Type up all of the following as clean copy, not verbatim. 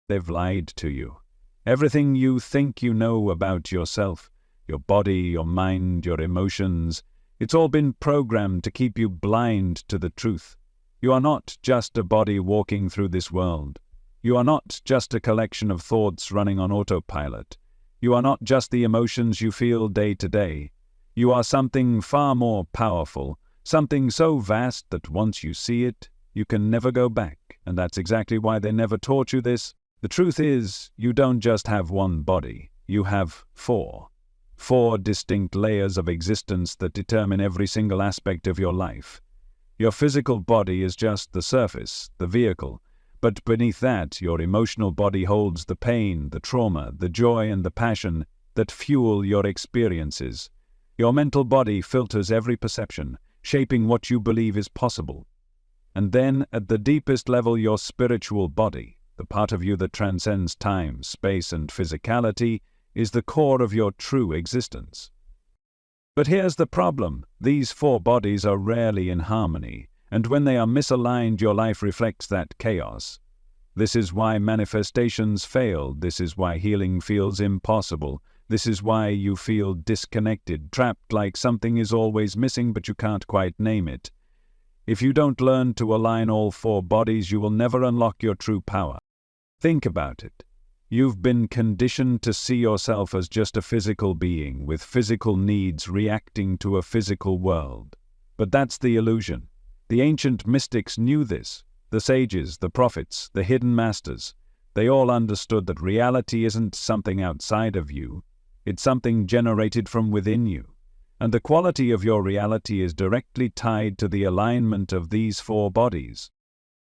They've lied to you. Everything you think you know about yourself, your body, your mind, your emotions, it's all been programmed to keep you blind to the truth. You are not just a body walking through this world. You are not just a collection of thoughts running on autopilot. You are not just the emotions you feel day to day. You are something far more powerful, something so vast that once you see it, you can never go back. And that's exactly why they never taught you this. The truth is, you don't just have one body. You have four. Four distinct layers of existence that determine every single aspect of your life. Your physical body is just the surface, the vehicle. But beneath that, your emotional body holds the pain, the trauma, the joy, and the passion that fuel your experiences. Your mental body filters every perception, shaping what you believe is possible. And then, at the deepest level, your spiritual body, the part of you that transcends time, space, and physicality, is the core of your true existence. But here's the problem. These four bodies are rarely in harmony, and when they are misaligned, your life reflects that chaos. This is why manifestations fail. This is why healing feels impossible. This is why you feel disconnected, trapped, like something is always missing but you can't quite name it. If you don't learn to align all four bodies, you will never unlock your true power. Think about it. You've been conditioned to see yourself as just a physical being with physical needs reacting to a physical world. But that's the illusion. The ancient mystics knew this. The sages, the prophets, the hidden masters. They all understood that reality isn't something outside of you. It's something generated from within you. And the quality of your reality is directly tied to the alignment of these four bodies.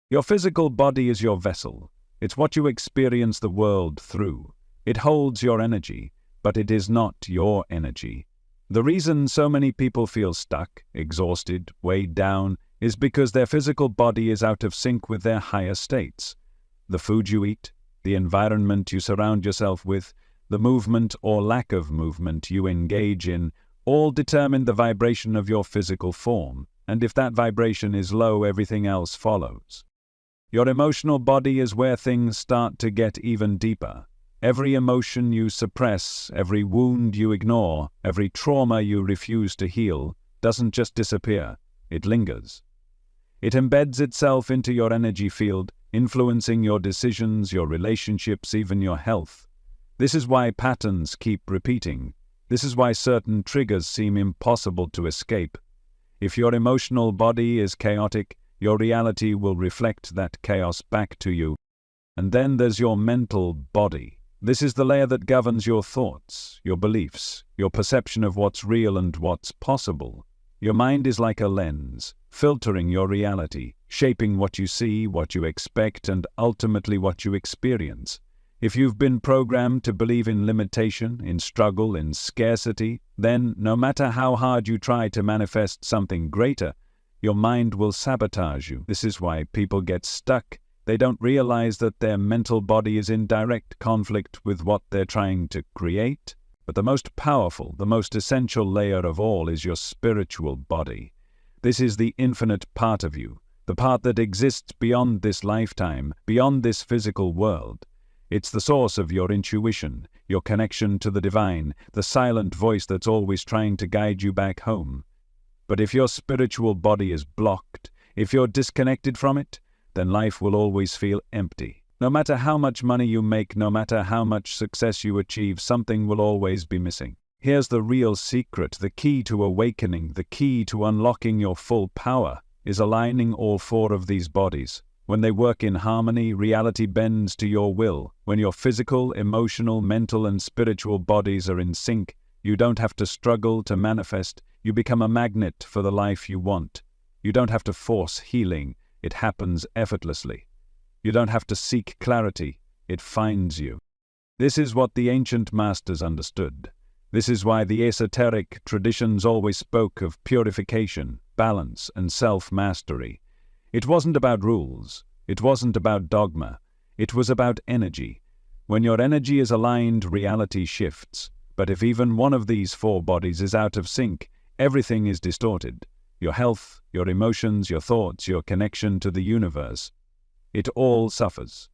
Your physical body is your vessel. It's what you experience the world through. It holds your energy, but it is not your energy. The reason so many people feel stuck, exhausted, weighed down, is because their physical body is out of sync with their higher states. The food you eat, the environment you surround yourself with, the movement or lack of movement you engage in, all determine the vibration of your physical form, and if that vibration is low, everything else follows. Your emotional body is where things start to get even deeper. Every emotion you suppress, every wound you ignore, every trauma you refuse to heal, doesn't just disappear, it lingers. It embeds itself into your energy field, influencing your decisions, your relationships, even your health. This is why patterns keep repeating. This is why certain triggers seem impossible to escape. If your emotional body is chaotic, your reality will reflect that chaos back to you. And then there's your mental body. This is the layer that governs your thoughts, your beliefs, your perception of what's real and what's possible. Your mind is like a lens, filtering your reality, shaping what you see, what you expect, and ultimately what you experience. If you've been programmed to believe in limitation, in struggle, in scarcity, then no matter how hard you try to manifest something greater, your mind will sabotage you. This is why people get stuck. They don't realize that their mental body is in direct conflict with what they're trying to create. But the most powerful, the most essential layer of all is your spiritual body. This is the infinite part of you, the part that exists beyond this lifetime, beyond this physical world. It's the source of your intuition, your connection to the divine, the silent voice that's always trying to guide you back home. But if your spiritual body is blocked, if you're disconnected from it, then life will always feel empty. No matter how much money you make, no matter how much success you achieve, something will always be missing. Here's the real secret, the key to awakening, the key to unlocking your full power, is aligning all four of these bodies. When they work in harmony, reality bends to your will. When your physical, emotional, mental, and spiritual bodies are in sync, you don't have to struggle to manifest. You become a magnet for the life you want. You don't have to force healing. It happens effortlessly. You don't have to seek clarity. It finds you. This is what the ancient masters understood. This is why the esoteric traditions always spoke of purification, balance, and self-mastery. It wasn't about rules. It wasn't about dogma. It was about energy. When your energy is aligned, reality shifts. But if even one of these four bodies is out of sync, everything is distorted. Your health, your emotions, your thoughts, your connection to the universe. It all suffers.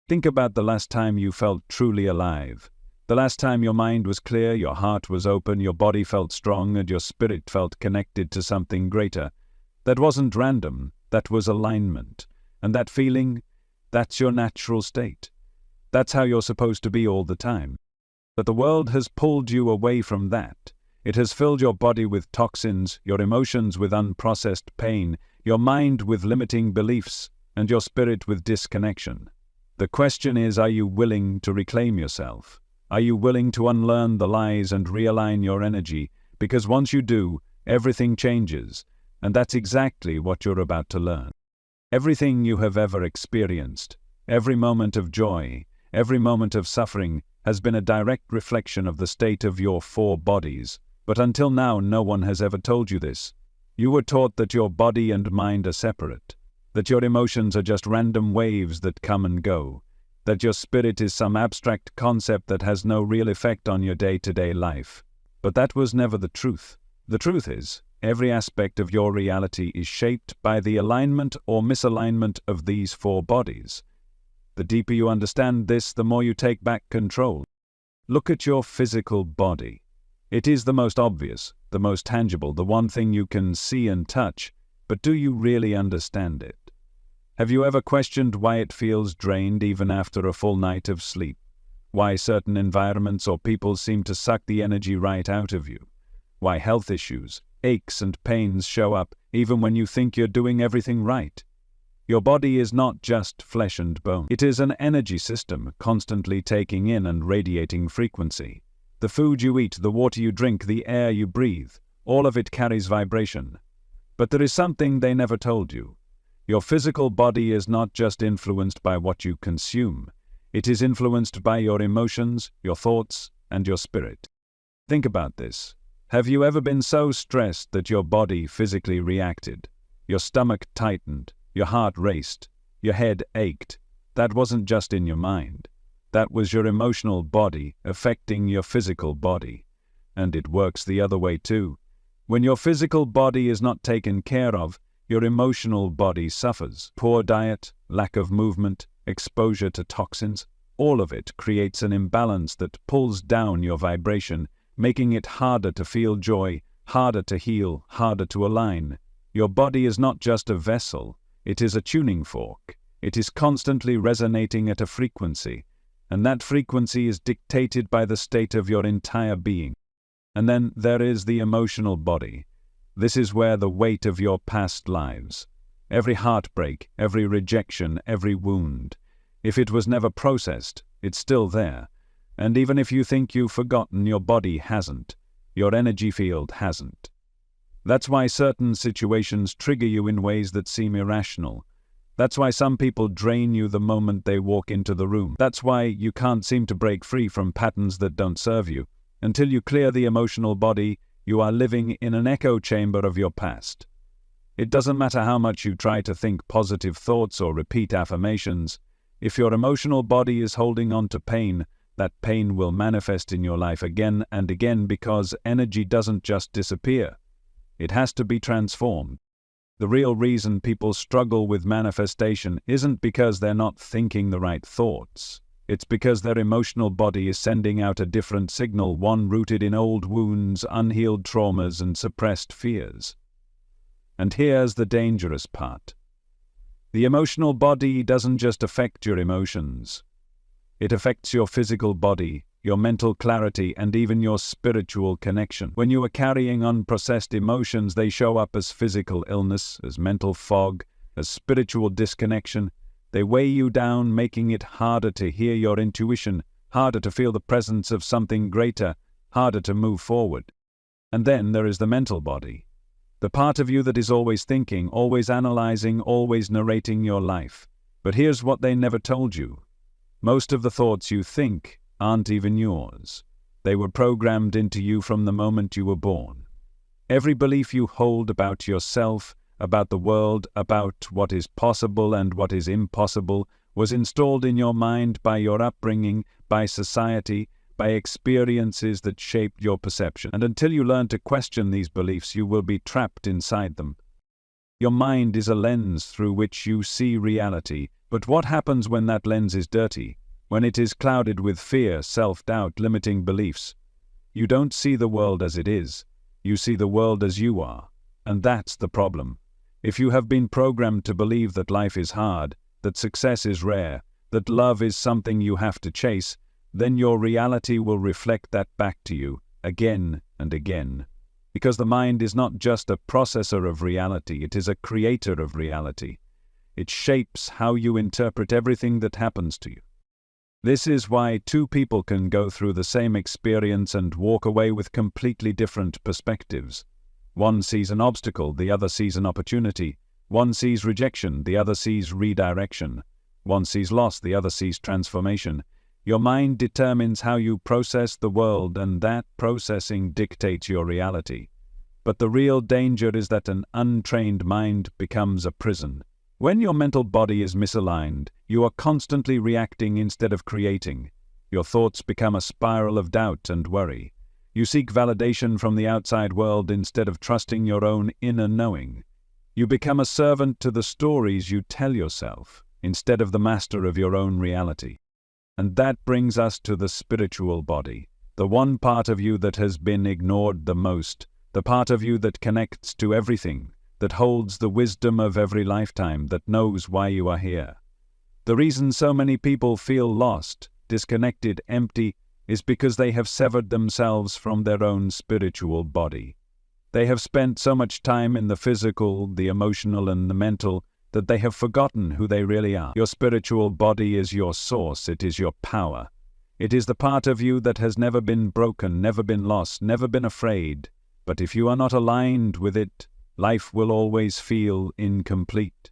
Think about the last time you felt truly alive. The last time your mind was clear, your heart was open, your body felt strong, and your spirit felt connected to something greater. That wasn't random, that was alignment. And that feeling, that's your natural state. That's how you're supposed to be all the time. But the world has pulled you away from that. It has filled your body with toxins, your emotions with unprocessed pain, your mind with limiting beliefs, and your spirit with disconnection. The question is, are you willing to reclaim yourself? Are you willing to unlearn the lies and realign your energy? Because once you do, everything changes, and that's exactly what you're about to learn. Everything you have ever experienced, every moment of joy, every moment of suffering, has been a direct reflection of the state of your four bodies. But until now, no one has ever told you this. You were taught that your body and mind are separate, that your emotions are just random waves that come and go, that your spirit is some abstract concept that has no real effect on your day-to-day life. But that was never the truth. The truth is, every aspect of your reality is shaped by the alignment or misalignment of these four bodies. The deeper you understand this, the more you take back control. Look at your physical body. It is the most obvious, the most tangible, the one thing you can see and touch, but do you really understand it? Have you ever questioned why it feels drained even after a full night of sleep? Why certain environments or people seem to suck the energy right out of you? Why health issues, aches and pains show up even when you think you're doing everything right? Your body is not just flesh and bone. It is an energy system constantly taking in and radiating frequency. The food you eat, the water you drink, the air you breathe, all of it carries vibration. But there is something they never told you. Your physical body is not just influenced by what you consume. It is influenced by your emotions, your thoughts, and your spirit. Think about this. Have you ever been so stressed that your body physically reacted? Your stomach tightened, your heart raced, your head ached. That wasn't just in your mind. That was your emotional body affecting your physical body. And it works the other way too. When your physical body is not taken care of, your emotional body suffers. Poor diet, lack of movement, exposure to toxins, all of it creates an imbalance that pulls down your vibration, making it harder to feel joy, harder to heal, harder to align. Your body is not just a vessel, it is a tuning fork. It is constantly resonating at a frequency, and that frequency is dictated by the state of your entire being. And then there is the emotional body. This is where the weight of your past lives. Every heartbreak, every rejection, every wound. If it was never processed, it's still there. And even if you think you've forgotten, your body hasn't. Your energy field hasn't. That's why certain situations trigger you in ways that seem irrational. That's why some people drain you the moment they walk into the room. That's why you can't seem to break free from patterns that don't serve you. Until you clear the emotional body, you are living in an echo chamber of your past. It doesn't matter how much you try to think positive thoughts or repeat affirmations. If your emotional body is holding on to pain, that pain will manifest in your life again and again, because energy doesn't just disappear. It has to be transformed. The real reason people struggle with manifestation isn't because they're not thinking the right thoughts. It's because their emotional body is sending out a different signal, one rooted in old wounds, unhealed traumas, and suppressed fears. And here's the dangerous part. The emotional body doesn't just affect your emotions. It affects your physical body, your mental clarity, and even your spiritual connection. When you are carrying unprocessed emotions, they show up as physical illness, as mental fog, as spiritual disconnection. They weigh you down, making it harder to hear your intuition, harder to feel the presence of something greater, harder to move forward. And then there is the mental body. The part of you that is always thinking, always analyzing, always narrating your life. But here's what they never told you. Most of the thoughts you think aren't even yours. They were programmed into you from the moment you were born. Every belief you hold about yourself, about the world, about what is possible and what is impossible, was installed in your mind by your upbringing, by society, by experiences that shaped your perception. And until you learn to question these beliefs, you will be trapped inside them. Your mind is a lens through which you see reality, But what happens when that lens is dirty? When it is clouded with fear, self-doubt, limiting beliefs? You don't see the world as it is. You see the world as you are. And that's the problem. If you have been programmed to believe that life is hard, that success is rare, that love is something you have to chase, then your reality will reflect that back to you again and again. Because the mind is not just a processor of reality, it is a creator of reality. It shapes how you interpret everything that happens to you. This is why two people can go through the same experience and walk away with completely different perspectives. One sees an obstacle, the other sees an opportunity. One sees rejection, the other sees redirection. One sees loss, the other sees transformation. Your mind determines how you process the world, and that processing dictates your reality. But the real danger is that an untrained mind becomes a prison. When your mental body is misaligned, you are constantly reacting instead of creating. Your thoughts become a spiral of doubt and worry. You seek validation from the outside world instead of trusting your own inner knowing. You become a servant to the stories you tell yourself, instead of the master of your own reality. And that brings us to the spiritual body, the one part of you that has been ignored the most, the part of you that connects to everything, that holds the wisdom of every lifetime, that knows why you are here. The reason so many people feel lost, disconnected, empty, is because they have severed themselves from their own spiritual body. They have spent so much time in the physical, the emotional, and the mental that they have forgotten who they really are. Your spiritual body is your source, it is your power. It is the part of you that has never been broken, never been lost, never been afraid. But if you are not aligned with it, life will always feel incomplete.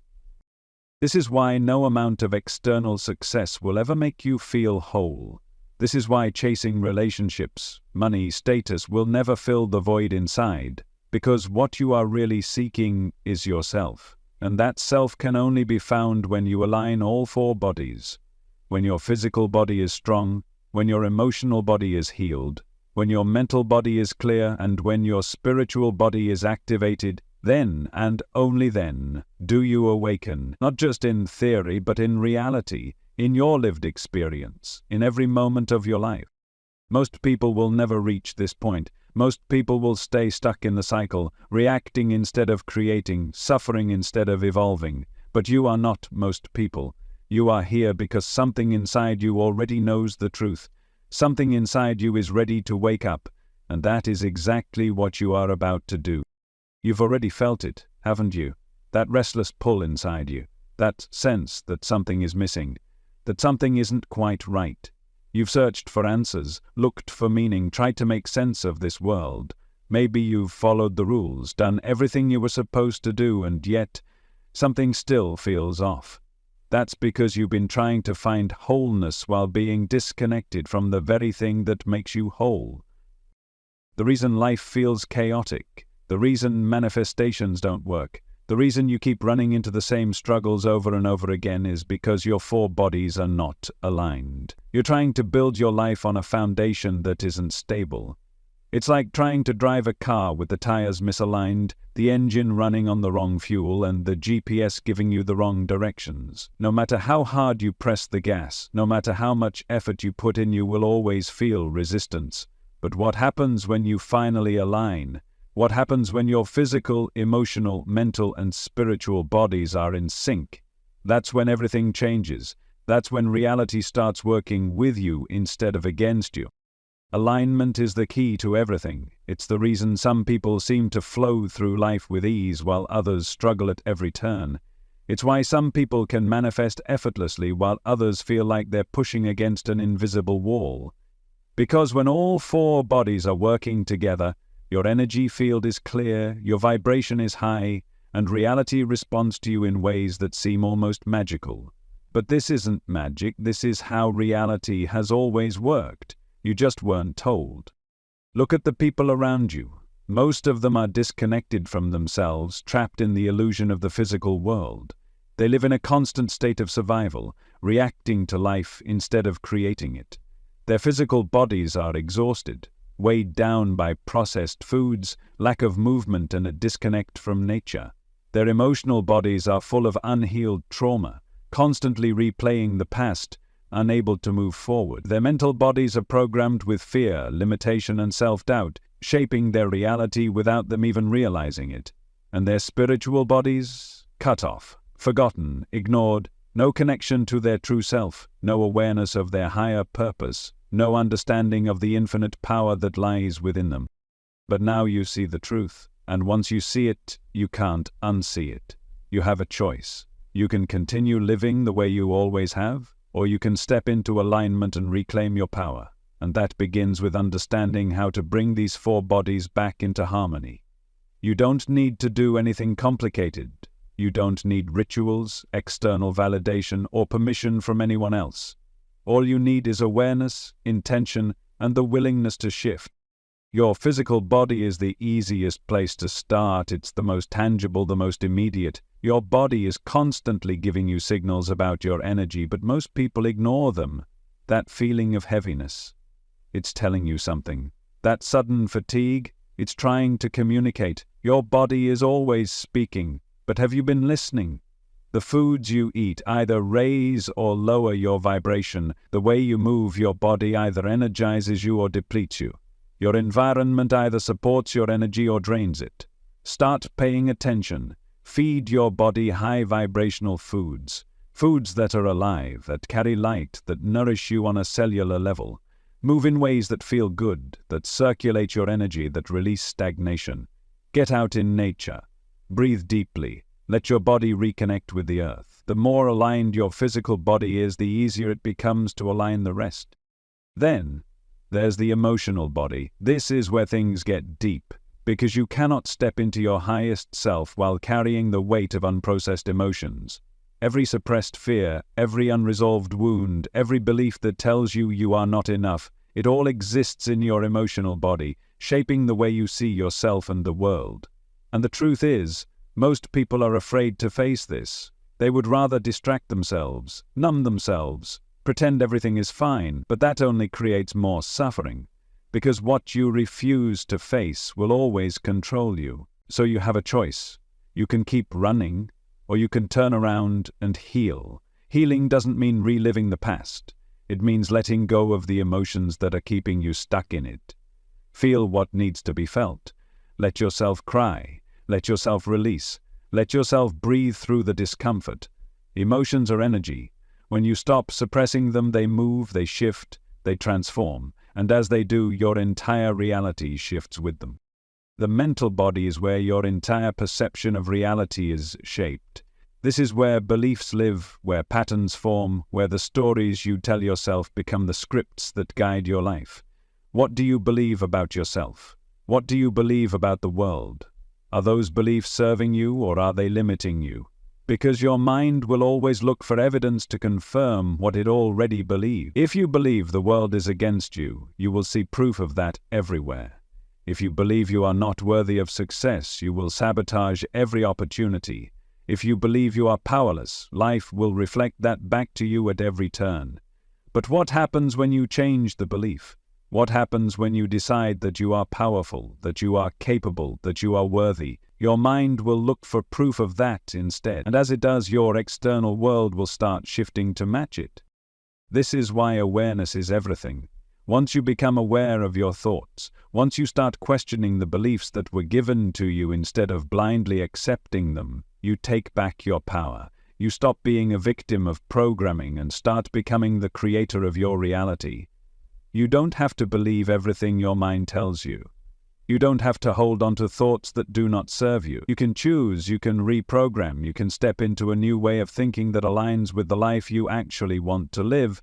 This is why no amount of external success will ever make you feel whole. This is why chasing relationships, money, status will never fill the void inside, because what you are really seeking is yourself. And that self can only be found when you align all four bodies. When your physical body is strong, when your emotional body is healed, when your mental body is clear, and when your spiritual body is activated, then and only then do you awaken, not just in theory but in reality, in your lived experience, in every moment of your life. Most people will never reach this point. Most people will stay stuck in the cycle, reacting instead of creating, suffering instead of evolving. But you are not most people. You are here because something inside you already knows the truth. Something inside you is ready to wake up, and that is exactly what you are about to do. You've already felt it, haven't you? That restless pull inside you, that sense that something is missing, that something isn't quite right. You've searched for answers, looked for meaning, tried to make sense of this world. Maybe you've followed the rules, done everything you were supposed to do, and yet something still feels off. That's because you've been trying to find wholeness while being disconnected from the very thing that makes you whole. The reason life feels chaotic, the reason manifestations don't work, the reason you keep running into the same struggles over and over again is because your four bodies are not aligned. You're trying to build your life on a foundation that isn't stable. It's like trying to drive a car with the tires misaligned, the engine running on the wrong fuel, and the GPS giving you the wrong directions. No matter how hard you press the gas, no matter how much effort you put in, you will always feel resistance. But what happens when you finally align? What happens when your physical, emotional, mental, and spiritual bodies are in sync? That's when everything changes. That's when reality starts working with you instead of against you. Alignment is the key to everything. It's the reason some people seem to flow through life with ease while others struggle at every turn. It's why some people can manifest effortlessly while others feel like they're pushing against an invisible wall. Because when all four bodies are working together, your energy field is clear, your vibration is high, and reality responds to you in ways that seem almost magical. But this isn't magic, this is how reality has always worked. You just weren't told. Look at the people around you. Most of them are disconnected from themselves, trapped in the illusion of the physical world. They live in a constant state of survival, reacting to life instead of creating it. Their physical bodies are exhausted, weighed down by processed foods, lack of movement, and a disconnect from nature. Their emotional bodies are full of unhealed trauma, constantly replaying the past, unable to move forward. Their mental bodies are programmed with fear, limitation, and self-doubt, shaping their reality without them even realizing it. And their spiritual bodies? Cut off, forgotten, ignored, no connection to their true self, no awareness of their higher purpose, no understanding of the infinite power that lies within them. But now you see the truth, and once you see it, you can't unsee it. You have a choice. You can continue living the way you always have, or you can step into alignment and reclaim your power. And that begins with understanding how to bring these four bodies back into harmony. You don't need to do anything complicated. You don't need rituals, external validation, or permission from anyone else. All you need is awareness, intention, and the willingness to shift. Your physical body is the easiest place to start. It's the most tangible, the most immediate. Your body is constantly giving you signals about your energy, but most people ignore them. That feeling of heaviness, it's telling you something. That sudden fatigue, it's trying to communicate. Your body is always speaking, but have you been listening? The foods you eat either raise or lower your vibration. The way you move your body either energizes you or depletes you. Your environment either supports your energy or drains it. Start paying attention. Feed your body high vibrational foods. Foods that are alive, that carry light, that nourish you on a cellular level. Move in ways that feel good, that circulate your energy, that release stagnation. Get out in nature. Breathe deeply. Let your body reconnect with the earth. The more aligned your physical body is, the easier it becomes to align the rest. Then, there's the emotional body. This is where things get deep, because you cannot step into your highest self while carrying the weight of unprocessed emotions. Every suppressed fear, every unresolved wound, every belief that tells you you are not enough, it all exists in your emotional body, shaping the way you see yourself and the world. And the truth is, most people are afraid to face this. They would rather distract themselves, numb themselves, pretend everything is fine, but that only creates more suffering. Because what you refuse to face will always control you. So you have a choice. You can keep running, or you can turn around and heal. Healing doesn't mean reliving the past. It means letting go of the emotions that are keeping you stuck in it. Feel what needs to be felt. Let yourself cry. Let yourself release. Let yourself breathe through the discomfort. Emotions are energy. When you stop suppressing them, they move, they shift, they transform. And as they do, your entire reality shifts with them. The mental body is where your entire perception of reality is shaped. This is where beliefs live, where patterns form, where the stories you tell yourself become the scripts that guide your life. What do you believe about yourself? What do you believe about the world? Are those beliefs serving you, or are they limiting you? Because your mind will always look for evidence to confirm what it already believes. If you believe the world is against you, you will see proof of that everywhere. If you believe you are not worthy of success, you will sabotage every opportunity. If you believe you are powerless, life will reflect that back to you at every turn. But what happens when you change the belief? What happens when you decide that you are powerful, that you are capable, that you are worthy? Your mind will look for proof of that instead. And as it does, your external world will start shifting to match it. This is why awareness is everything. Once you become aware of your thoughts, once you start questioning the beliefs that were given to you instead of blindly accepting them, you take back your power. You stop being a victim of programming and start becoming the creator of your reality. You don't have to believe everything your mind tells you. You don't have to hold on to thoughts that do not serve you. You can choose, you can reprogram, you can step into a new way of thinking that aligns with the life you actually want to live.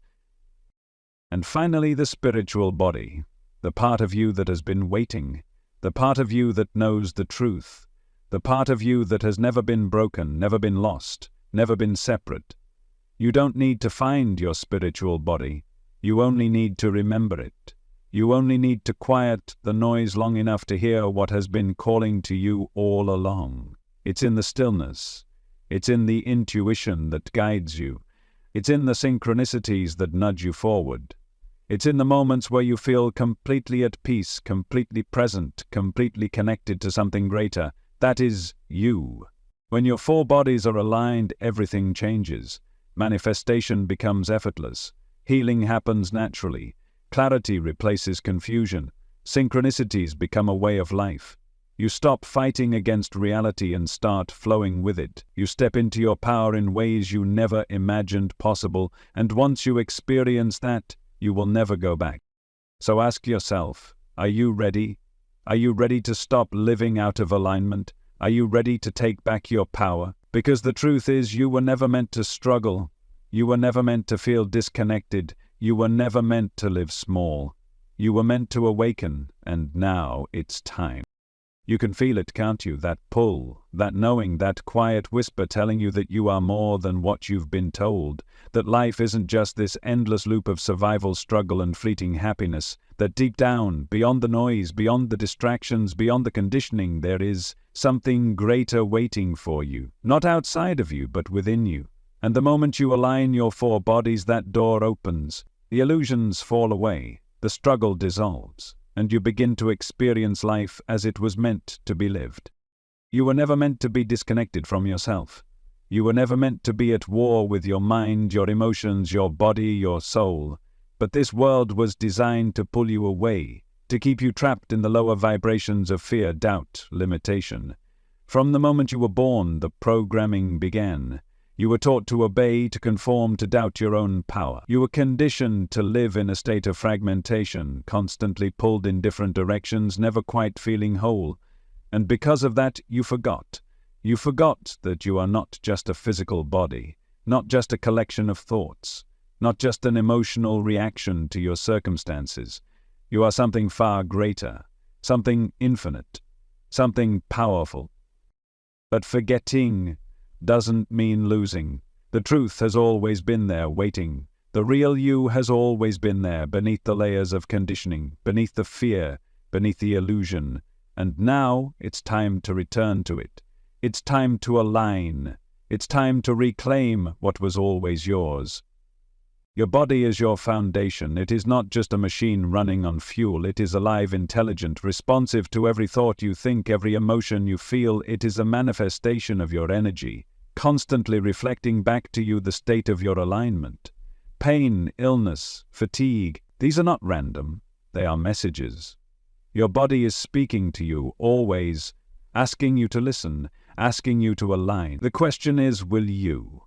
And finally, the spiritual body, the part of you that has been waiting, the part of you that knows the truth, the part of you that has never been broken, never been lost, never been separate. You don't need to find your spiritual body. You only need to remember it. You only need to quiet the noise long enough to hear what has been calling to you all along. It's in the stillness. It's in the intuition that guides you. It's in the synchronicities that nudge you forward. It's in the moments where you feel completely at peace, completely present, completely connected to something greater. That is you. When your four bodies are aligned, everything changes. Manifestation becomes effortless. Healing happens naturally. Clarity replaces confusion. Synchronicities become a way of life. You stop fighting against reality and start flowing with it. You step into your power in ways you never imagined possible, and once you experience that, you will never go back. So ask yourself, are you ready? Are you ready to stop living out of alignment? Are you ready to take back your power? Because the truth is, you were never meant to struggle. You were never meant to feel disconnected. You were never meant to live small. You were meant to awaken, and now it's time. You can feel it, can't you? That pull, that knowing, that quiet whisper telling you that you are more than what you've been told, that life isn't just this endless loop of survival, struggle, and fleeting happiness, that deep down, beyond the noise, beyond the distractions, beyond the conditioning, there is something greater waiting for you, not outside of you, but within you. And the moment you align your four bodies, that door opens, the illusions fall away, the struggle dissolves, and you begin to experience life as it was meant to be lived. You were never meant to be disconnected from yourself. You were never meant to be at war with your mind, your emotions, your body, your soul. But this world was designed to pull you away, to keep you trapped in the lower vibrations of fear, doubt, limitation. From the moment you were born, the programming began. You were taught to obey, to conform, to doubt your own power. You were conditioned to live in a state of fragmentation, constantly pulled in different directions, never quite feeling whole. And because of that, you forgot. You forgot that you are not just a physical body, not just a collection of thoughts, not just an emotional reaction to your circumstances. You are something far greater, something infinite, something powerful. But forgetting doesn't mean losing. The truth has always been there, waiting. The real you has always been there, beneath the layers of conditioning, beneath the fear, beneath the illusion. And now it's time to return to it. It's time to align. It's time to reclaim what was always yours. Your body is your foundation. It is not just a machine running on fuel. It is alive, intelligent, responsive to every thought you think, every emotion you feel. It is a manifestation of your energy, constantly reflecting back to you the state of your alignment. Pain, illness, fatigue, these are not random. They are messages. Your body is speaking to you, always, asking you to listen, asking you to align. The question is, will you?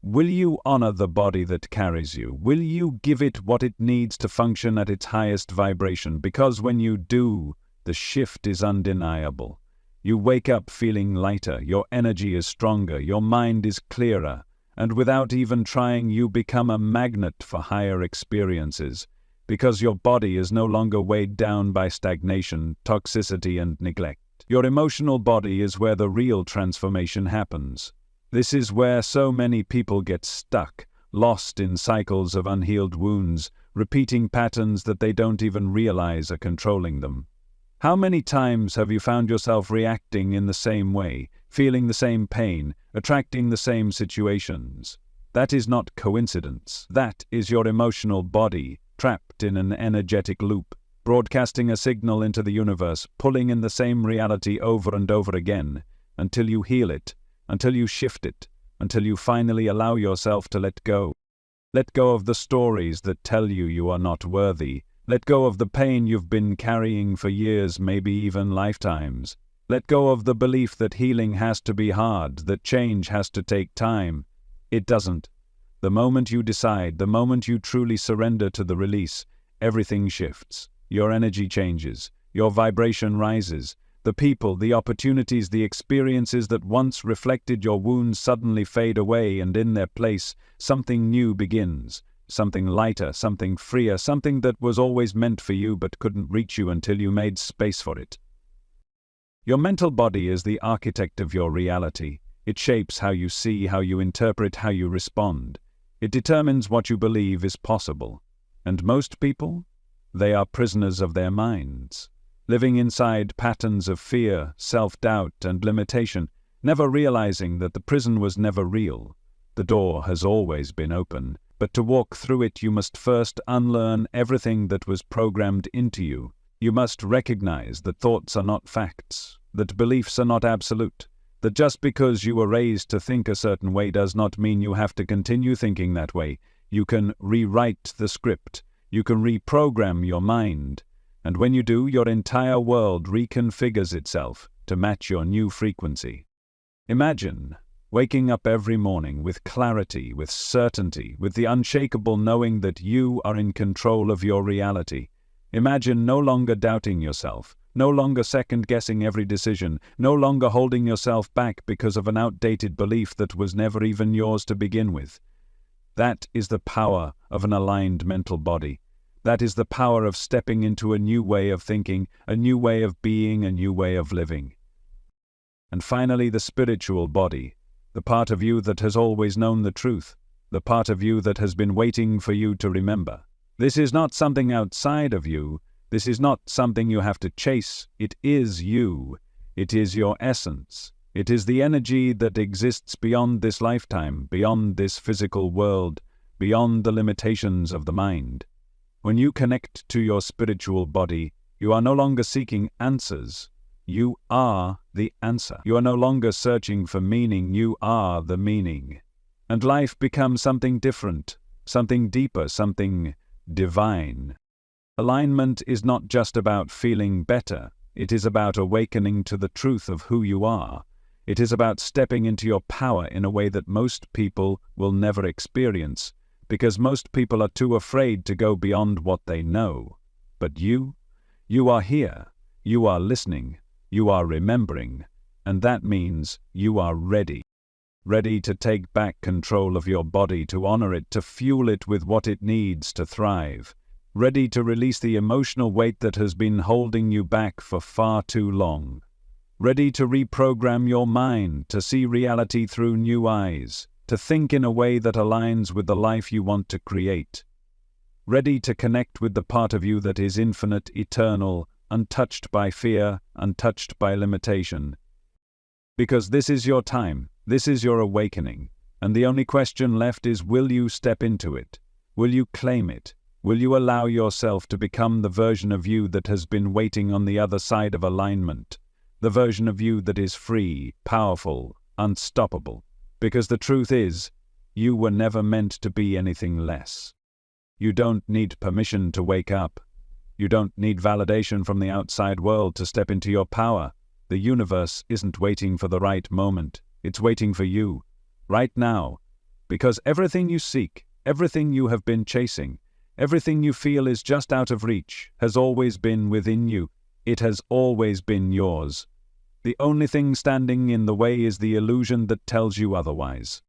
Will you honor the body that carries you? Will you give it what it needs to function at its highest vibration? Because when you do, the shift is undeniable. You wake up feeling lighter, your energy is stronger, your mind is clearer, and without even trying, you become a magnet for higher experiences, because your body is no longer weighed down by stagnation, toxicity, and neglect. Your emotional body is where the real transformation happens. This is where so many people get stuck, lost in cycles of unhealed wounds, repeating patterns that they don't even realize are controlling them. How many times have you found yourself reacting in the same way, feeling the same pain, attracting the same situations? That is not coincidence. That is your emotional body, trapped in an energetic loop, broadcasting a signal into the universe, pulling in the same reality over and over again, until you heal it, until you shift it, until you finally allow yourself to let go. Let go of the stories that tell you you are not worthy. Let go of the pain you've been carrying for years, maybe even lifetimes. Let go of the belief that healing has to be hard, that change has to take time. It doesn't. The moment you decide, the moment you truly surrender to the release, everything shifts. Your energy changes. Your vibration rises. The people, the opportunities, the experiences that once reflected your wounds suddenly fade away, and in their place, something new begins. Something lighter, something freer, something that was always meant for you but couldn't reach you until you made space for it. Your mental body is the architect of your reality. It shapes how you see, how you interpret, how you respond. It determines what you believe is possible. And most people? They are prisoners of their minds, living inside patterns of fear, self-doubt, and limitation, never realizing that the prison was never real. The door has always been open, but to walk through it you must first unlearn everything that was programmed into you. You must recognize that thoughts are not facts, that beliefs are not absolute, That just because you were raised to think a certain way does not mean you have to continue thinking that way. You can rewrite the script. You can reprogram your mind. And when you do, your entire world reconfigures itself to match your new frequency. Imagine waking up every morning with clarity, with certainty, with the unshakable knowing that you are in control of your reality. Imagine no longer doubting yourself, no longer second-guessing every decision, no longer holding yourself back because of an outdated belief that was never even yours to begin with. That is the power of an aligned mental body. That is the power of stepping into a new way of thinking, a new way of being, a new way of living. And finally, the spiritual body, the part of you that has always known the truth, the part of you that has been waiting for you to remember. This is not something outside of you. This is not something you have to chase. It is you. It is your essence. It is the energy that exists beyond this lifetime, beyond this physical world, beyond the limitations of the mind. When you connect to your spiritual body, you are no longer seeking answers. You are the answer. You are no longer searching for meaning. You are the meaning. And life becomes something different, something deeper, something divine. Alignment is not just about feeling better. It is about awakening to the truth of who you are. It is about stepping into your power in a way that most people will never experience, because most people are too afraid to go beyond what they know. But you are here. You are listening. You are remembering. And that means you are ready. Ready to take back control of your body, to honor it, to fuel it with what it needs to thrive. Ready to release the emotional weight that has been holding you back for far too long. Ready to reprogram your mind, to see reality through new eyes, to think in a way that aligns with the life you want to create. Ready to connect with the part of you that is infinite, eternal, untouched by fear, untouched by limitation. Because this is your time, this is your awakening, and the only question left is, will you step into it? Will you claim it? Will you allow yourself to become the version of you that has been waiting on the other side of alignment? The version of you that is free, powerful, unstoppable. Because the truth is, you were never meant to be anything less. You don't need permission to wake up. You don't need validation from the outside world to step into your power. The universe isn't waiting for the right moment. It's waiting for you, right now. Because everything you seek, everything you have been chasing, everything you feel is just out of reach, has always been within you. It has always been yours. The only thing standing in the way is the illusion that tells you otherwise.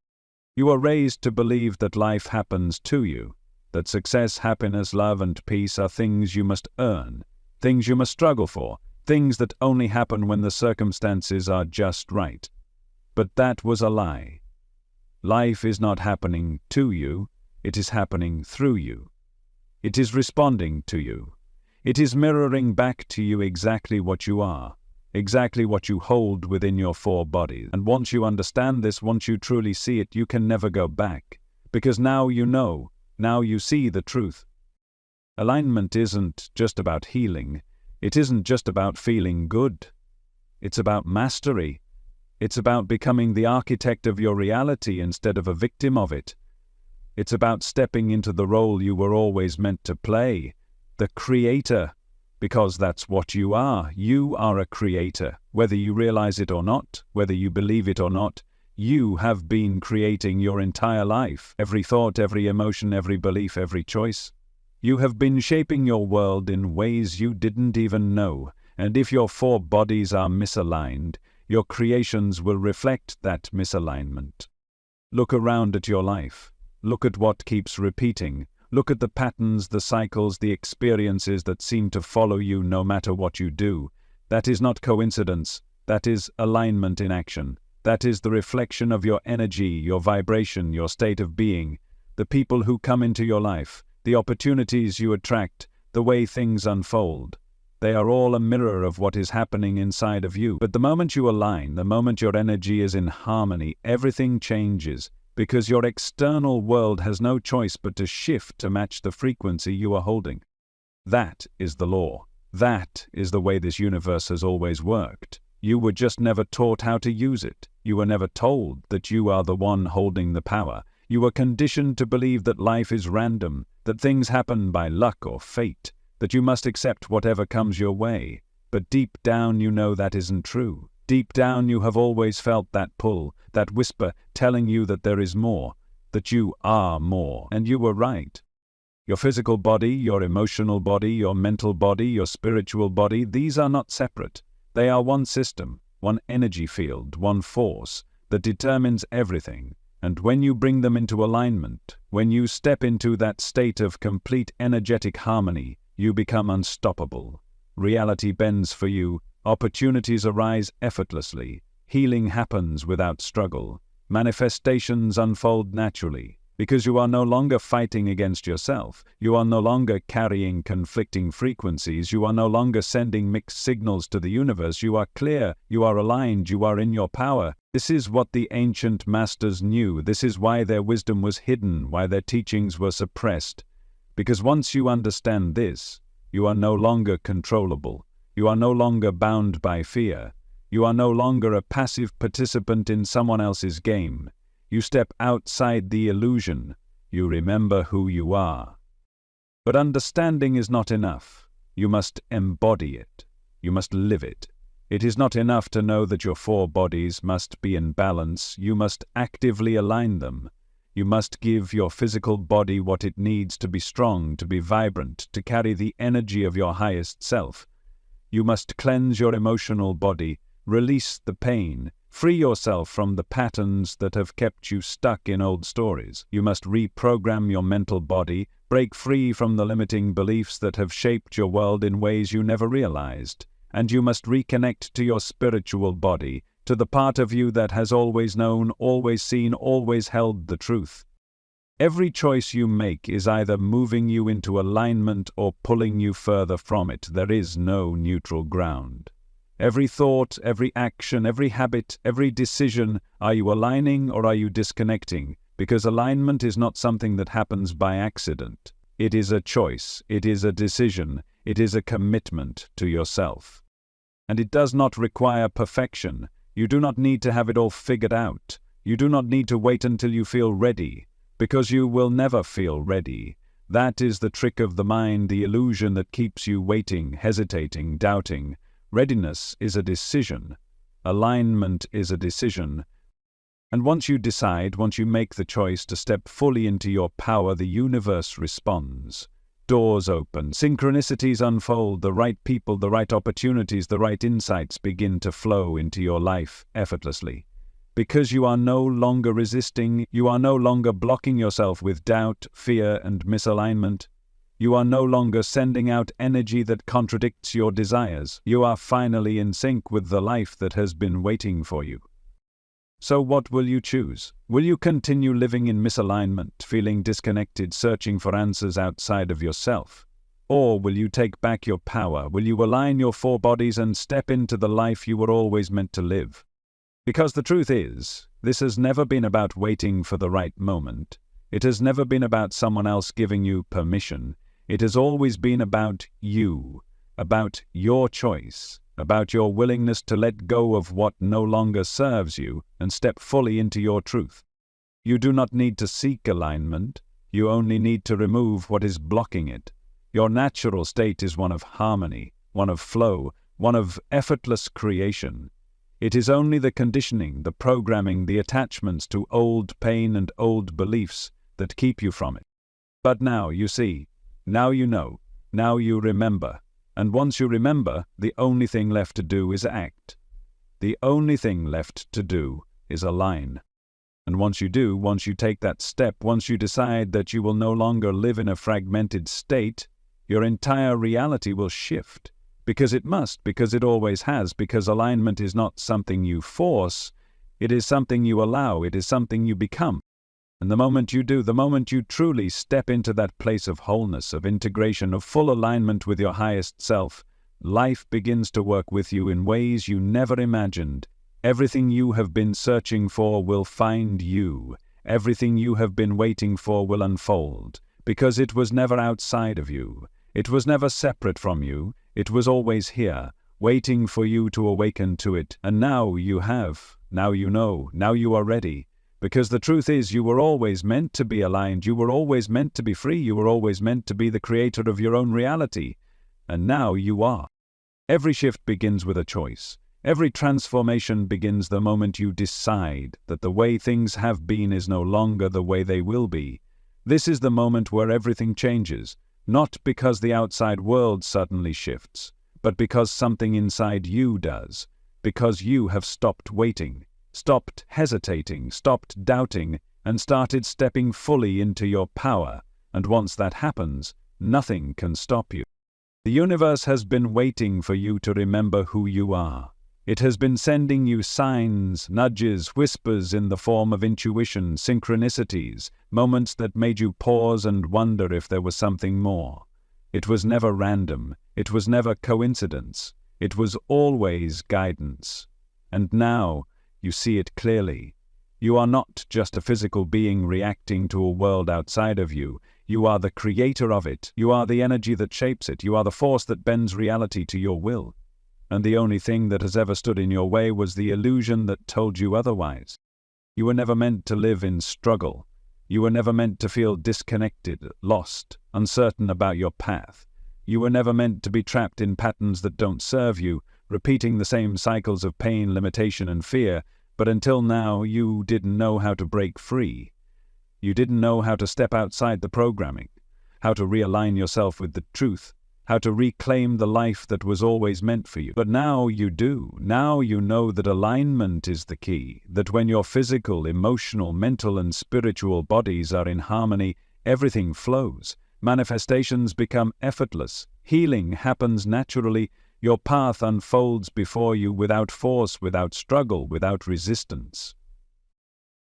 You are raised to believe that life happens to you, that success, happiness, love, and peace are things you must earn, things you must struggle for, things that only happen when the circumstances are just right. But that was a lie. Life is not happening to you, it is happening through you. It is responding to you. It is mirroring back to you exactly what you are, exactly what you hold within your four bodies. And once you understand this, once you truly see it, you can never go back. Because now you know, now you see the truth. Alignment isn't just about healing. It isn't just about feeling good. It's about mastery. It's about becoming the architect of your reality instead of a victim of it. It's about stepping into the role you were always meant to play, the creator, because that's what you are. You are a creator, whether you realize it or not, whether you believe it or not. You have been creating your entire life, every thought, every emotion, every belief, every choice. You have been shaping your world in ways you didn't even know, and if your four bodies are misaligned, your creations will reflect that misalignment. Look around at your life. Look at what keeps repeating. Look at the patterns, the cycles, the experiences that seem to follow you no matter what you do. That is not coincidence. That is alignment in action. That is the reflection of your energy, your vibration, your state of being. The people who come into your life, the opportunities you attract, the way things unfold. They are all a mirror of what is happening inside of you. But the moment you align, the moment your energy is in harmony, everything changes, because your external world has no choice but to shift to match the frequency you are holding. That is the law. That is the way this universe has always worked. You were just never taught how to use it. You were never told that you are the one holding the power. You were conditioned to believe that life is random, that things happen by luck or fate, that you must accept whatever comes your way. But deep down you know that isn't true. Deep down you have always felt that pull, that whisper telling you that there is more, that you are more, and you were right. Your physical body, your emotional body, your mental body, your spiritual body, these are not separate. They are one system, one energy field, one force that determines everything. And when you bring them into alignment, when you step into that state of complete energetic harmony, you become unstoppable. Reality bends for you, opportunities arise effortlessly, healing happens without struggle, manifestations unfold naturally, because you are no longer fighting against yourself, you are no longer carrying conflicting frequencies, you are no longer sending mixed signals to the universe, you are clear, you are aligned, you are in your power. This is what the ancient masters knew, this is why their wisdom was hidden, why their teachings were suppressed. Because once you understand this, you are no longer controllable, you are no longer bound by fear, you are no longer a passive participant in someone else's game. You step outside the illusion, you remember who you are. But understanding is not enough. You must embody it. You must live it. It is not enough to know that your four bodies must be in balance. You must actively align them. You must give your physical body what it needs to be strong, to be vibrant, to carry the energy of your highest self. You must cleanse your emotional body, release the pain, free yourself from the patterns that have kept you stuck in old stories. You must reprogram your mental body, break free from the limiting beliefs that have shaped your world in ways you never realized. And you must reconnect to your spiritual body, to the part of you that has always known, always seen, always held the truth. Every choice you make is either moving you into alignment or pulling you further from it. There is no neutral ground. Every thought, every action, every habit, every decision, are you aligning or are you disconnecting? Because alignment is not something that happens by accident. It is a choice, it is a decision, it is a commitment to yourself. And it does not require perfection. You do not need to have it all figured out. You do not need to wait until you feel ready, because you will never feel ready. That is the trick of the mind, the illusion that keeps you waiting, hesitating, doubting. Readiness is a decision. Alignment is a decision. And once you decide, once you make the choice to step fully into your power, the universe responds. Doors open, synchronicities unfold, the right people, the right opportunities, the right insights begin to flow into your life effortlessly. Because you are no longer resisting, you are no longer blocking yourself with doubt, fear, and misalignment. You are no longer sending out energy that contradicts your desires. You are finally in sync with the life that has been waiting for you. So what will you choose? Will you continue living in misalignment, feeling disconnected, searching for answers outside of yourself? Or will you take back your power? Will you align your four bodies and step into the life you were always meant to live? Because the truth is, this has never been about waiting for the right moment. It has never been about someone else giving you permission. It has always been about you, about your choice, about your willingness to let go of what no longer serves you and step fully into your truth. You do not need to seek alignment, you only need to remove what is blocking it. Your natural state is one of harmony, one of flow, one of effortless creation. It is only the conditioning, the programming, the attachments to old pain and old beliefs that keep you from it. But now, you see, now you know, now you remember. And once you remember, the only thing left to do is act. The only thing left to do is align. And once you do, once you take that step, once you decide that you will no longer live in a fragmented state, your entire reality will shift. Because it must, because it always has, because alignment is not something you force, it is something you allow, it is something you become. And the moment you do, the moment you truly step into that place of wholeness, of integration, of full alignment with your highest self, life begins to work with you in ways you never imagined. Everything you have been searching for will find you. Everything you have been waiting for will unfold, because it was never outside of you. It was never separate from you. It was always here, waiting for you to awaken to it. And now you have, now you know, now you are ready. Because the truth is, you were always meant to be aligned, you were always meant to be free, you were always meant to be the creator of your own reality. And now you are. Every shift begins with a choice. Every transformation begins the moment you decide that the way things have been is no longer the way they will be. This is the moment where everything changes, not because the outside world suddenly shifts, but because something inside you does, because you have stopped waiting, stopped hesitating, stopped doubting, and started stepping fully into your power. And once that happens, nothing can stop you. The universe has been waiting for you to remember who you are. It has been sending you signs, nudges, whispers in the form of intuition, synchronicities, moments that made you pause and wonder if there was something more. It was never random. It was never coincidence. It was always guidance. And now you see it clearly. You are not just a physical being reacting to a world outside of you. You are the creator of it. You are the energy that shapes it. You are the force that bends reality to your will. And the only thing that has ever stood in your way was the illusion that told you otherwise. You were never meant to live in struggle. You were never meant to feel disconnected, lost, uncertain about your path. You were never meant to be trapped in patterns that don't serve you, repeating the same cycles of pain, limitation, and fear. But until now, you didn't know how to break free. You didn't know how to step outside the programming, how to realign yourself with the truth, how to reclaim the life that was always meant for you. But now you do. Now you know that alignment is the key, that when your physical, emotional, mental, and spiritual bodies are in harmony, everything flows. Manifestations become effortless. Healing happens naturally. Your path unfolds before you without force, without struggle, without resistance.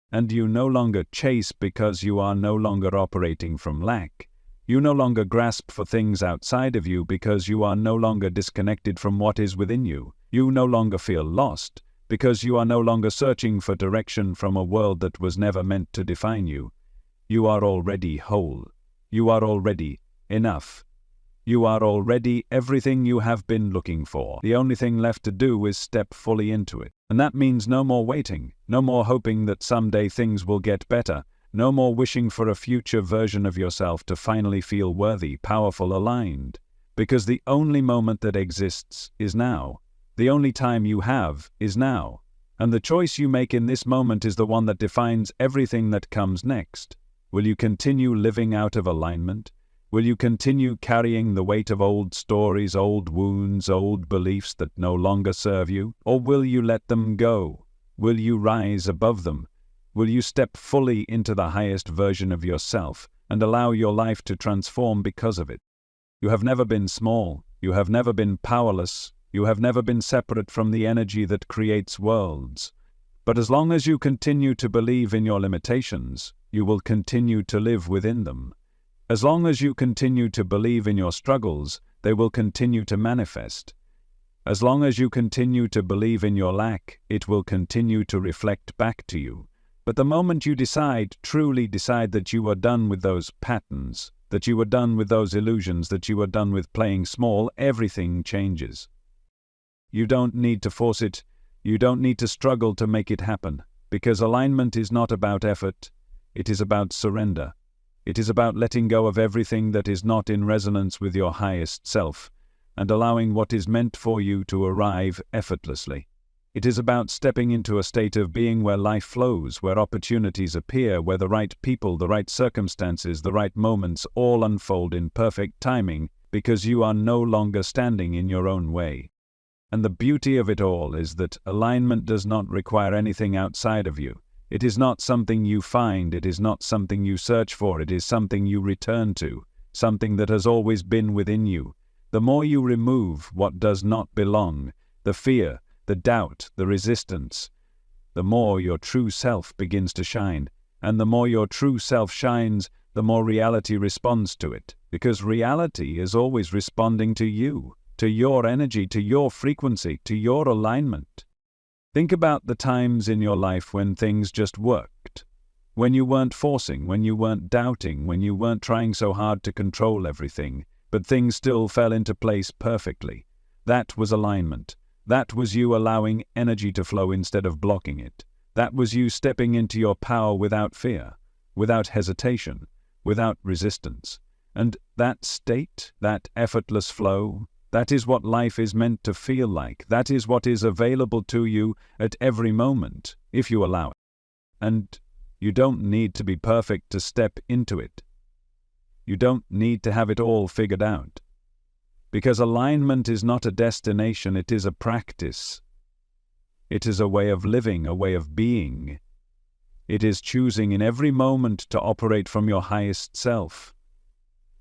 And you no longer chase because you are no longer operating from lack. You no longer grasp for things outside of you because you are no longer disconnected from what is within you. You no longer feel lost because you are no longer searching for direction from a world that was never meant to define you. You are already whole. You are already enough. You are already everything you have been looking for. The only thing left to do is step fully into it. And that means no more waiting, no more hoping that someday things will get better. No more wishing for a future version of yourself to finally feel worthy, powerful, aligned. Because the only moment that exists is now. The only time you have is now. And the choice you make in this moment is the one that defines everything that comes next. Will you continue living out of alignment? Will you continue carrying the weight of old stories, old wounds, old beliefs that no longer serve you? Or will you let them go? Will you rise above them? Will you step fully into the highest version of yourself and allow your life to transform because of it? You have never been small. You have never been powerless. You have never been separate from the energy that creates worlds. But as long as you continue to believe in your limitations, you will continue to live within them. As long as you continue to believe in your struggles, they will continue to manifest. As long as you continue to believe in your lack, it will continue to reflect back to you. But the moment you truly decide that you are done with those patterns, that you are done with those illusions, that you are done with playing small, everything changes. You don't need to force it. You don't need to struggle to make it happen, because alignment is not about effort. It is about surrender. It is about letting go of everything that is not in resonance with your highest self, and allowing what is meant for you to arrive effortlessly. It is about stepping into a state of being where life flows, where opportunities appear, where the right people, the right circumstances, the right moments all unfold in perfect timing, because you are no longer standing in your own way. And the beauty of it all is that alignment does not require anything outside of you. It is not something you find, it is not something you search for, it is something you return to, something that has always been within you. The more you remove what does not belong, the fear, the doubt, the resistance, the more your true self begins to shine. And the more your true self shines, the more reality responds to it. Because reality is always responding to you, to your energy, to your frequency, to your alignment. Think about the times in your life when things just worked. When you weren't forcing, when you weren't doubting, when you weren't trying so hard to control everything, but things still fell into place perfectly. That was alignment. That was you allowing energy to flow instead of blocking it. That was you stepping into your power without fear, without hesitation, without resistance. And that state, that effortless flow, that is what life is meant to feel like. That is what is available to you at every moment, if you allow it. And you don't need to be perfect to step into it. You don't need to have it all figured out. Because alignment is not a destination, it is a practice. It is a way of living, a way of being. It is choosing in every moment to operate from your highest self.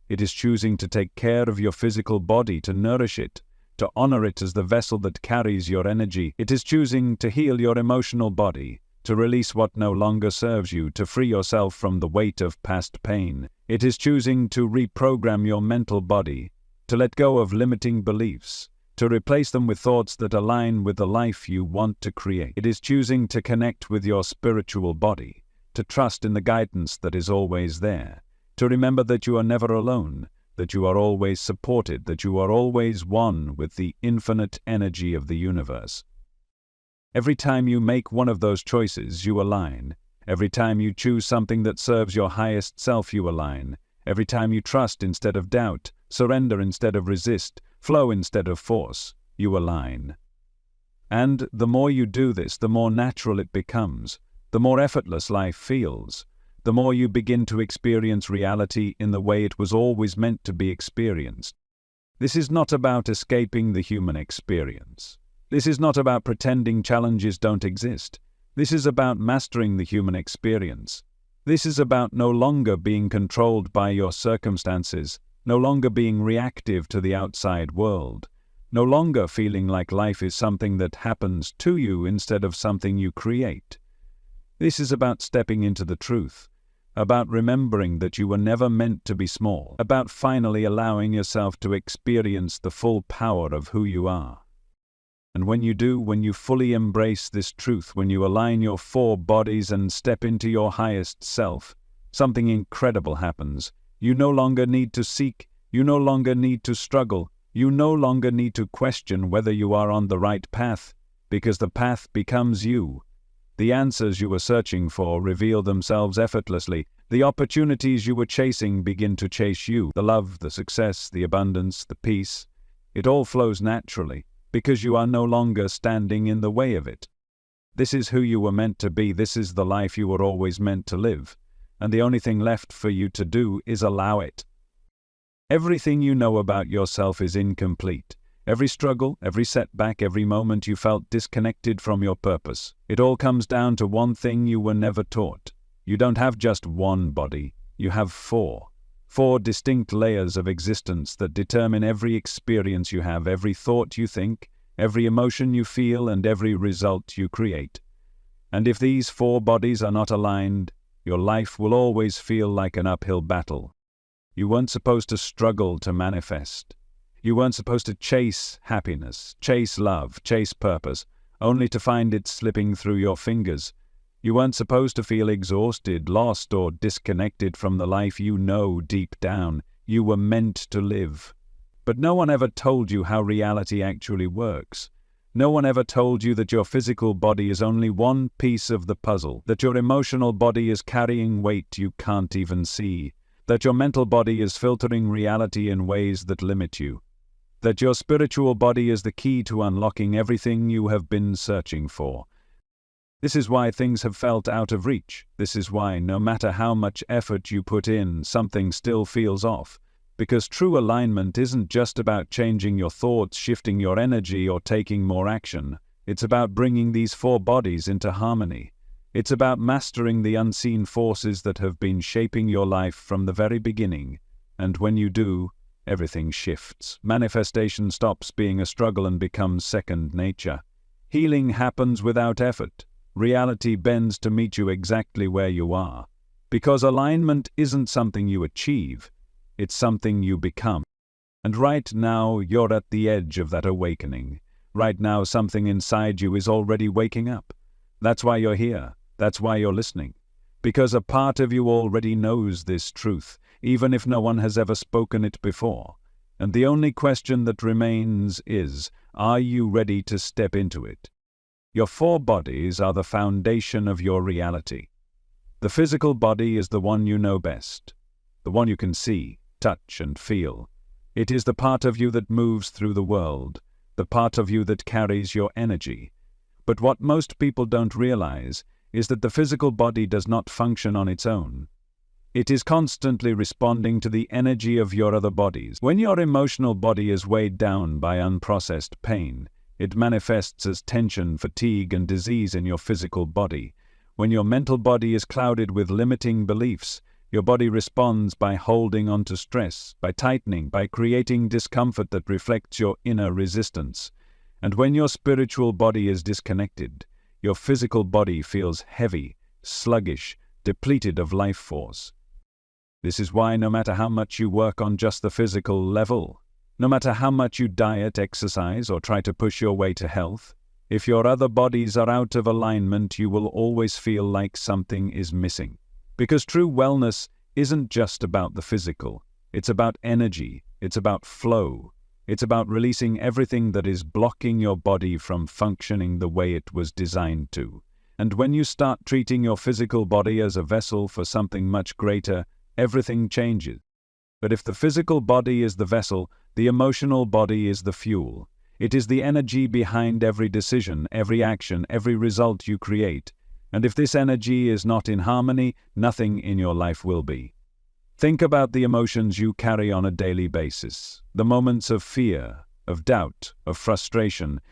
It is choosing to take care of your physical body, to nourish it, to honor it as the vessel that carries your energy. It is choosing to heal your emotional body, to release what no longer serves you, to free yourself from the weight of past pain. It is choosing to reprogram your mental body, to let go of limiting beliefs, to replace them with thoughts that align with the life you want to create. It is choosing to connect with your spiritual body, to trust in the guidance that is always there, to remember that you are never alone, that you are always supported, that you are always one with the infinite energy of the universe. Every time you make one of those choices, you align. Every time you choose something that serves your highest self, you align. Every time you trust instead of doubt, surrender instead of resist, flow instead of force, you align. And the more you do this, the more natural it becomes, the more effortless life feels, the more you begin to experience reality in the way it was always meant to be experienced. This is not about escaping the human experience. This is not about pretending challenges don't exist. This is about mastering the human experience. This is about no longer being controlled by your circumstances, no longer being reactive to the outside world, no longer feeling like life is something that happens to you instead of something you create. This is about stepping into the truth, about remembering that you were never meant to be small, about finally allowing yourself to experience the full power of who you are. And when you do, when you fully embrace this truth, when you align your four bodies and step into your highest self, something incredible happens. You no longer need to seek, you no longer need to struggle, you no longer need to question whether you are on the right path, because the path becomes you. The answers you were searching for reveal themselves effortlessly. The opportunities you were chasing begin to chase you. The love, the success, the abundance, the peace, it all flows naturally, because you are no longer standing in the way of it. This is who you were meant to be. This is the life you were always meant to live. And the only thing left for you to do is allow it. Everything you know about yourself is incomplete. Every struggle, every setback, every moment you felt disconnected from your purpose. It all comes down to one thing you were never taught. You don't have just one body. You have four. Four distinct layers of existence that determine every experience you have, every thought you think, every emotion you feel, and every result you create. And if these four bodies are not aligned, your life will always feel like an uphill battle. You weren't supposed to struggle to manifest. You weren't supposed to chase happiness, chase love, chase purpose, only to find it slipping through your fingers. You weren't supposed to feel exhausted, lost, or disconnected from the life you know deep down. You were meant to live. But no one ever told you how reality actually works. No one ever told you that your physical body is only one piece of the puzzle, that your emotional body is carrying weight you can't even see, that your mental body is filtering reality in ways that limit you, that your spiritual body is the key to unlocking everything you have been searching for. This is why things have felt out of reach. This is why, no matter how much effort you put in, something still feels off. Because true alignment isn't just about changing your thoughts, shifting your energy, or taking more action. It's about bringing these four bodies into harmony. It's about mastering the unseen forces that have been shaping your life from the very beginning. And when you do, everything shifts. Manifestation stops being a struggle and becomes second nature. Healing happens without effort. Reality bends to meet you exactly where you are. Because alignment isn't something you achieve. It's something you become. And right now, you're at the edge of that awakening. Right now, something inside you is already waking up. That's why you're here. That's why you're listening. Because a part of you already knows this truth, even if no one has ever spoken it before. And the only question that remains is, are you ready to step into it? Your four bodies are the foundation of your reality. The physical body is the one you know best, the one you can see, touch, and feel. It is the part of you that moves through the world, the part of you that carries your energy. But what most people don't realize is that the physical body does not function on its own. It is constantly responding to the energy of your other bodies. When your emotional body is weighed down by unprocessed pain, it manifests as tension, fatigue, and disease in your physical body. When your mental body is clouded with limiting beliefs, your body responds by holding on to stress, by tightening, by creating discomfort that reflects your inner resistance. And when your spiritual body is disconnected, your physical body feels heavy, sluggish, depleted of life force. This is why no matter how much you work on just the physical level, no matter how much you diet, exercise, or try to push your way to health, if your other bodies are out of alignment, you will always feel like something is missing. Because true wellness isn't just about the physical. It's about energy. It's about flow. It's about releasing everything that is blocking your body from functioning the way it was designed to. And when you start treating your physical body as a vessel for something much greater, everything changes. But if the physical body is the vessel, the emotional body is the fuel. It is the energy behind every decision, every action, every result you create. And if this energy is not in harmony, nothing in your life will be. Think about the emotions you carry on a daily basis, the moments of fear, of doubt, of frustration,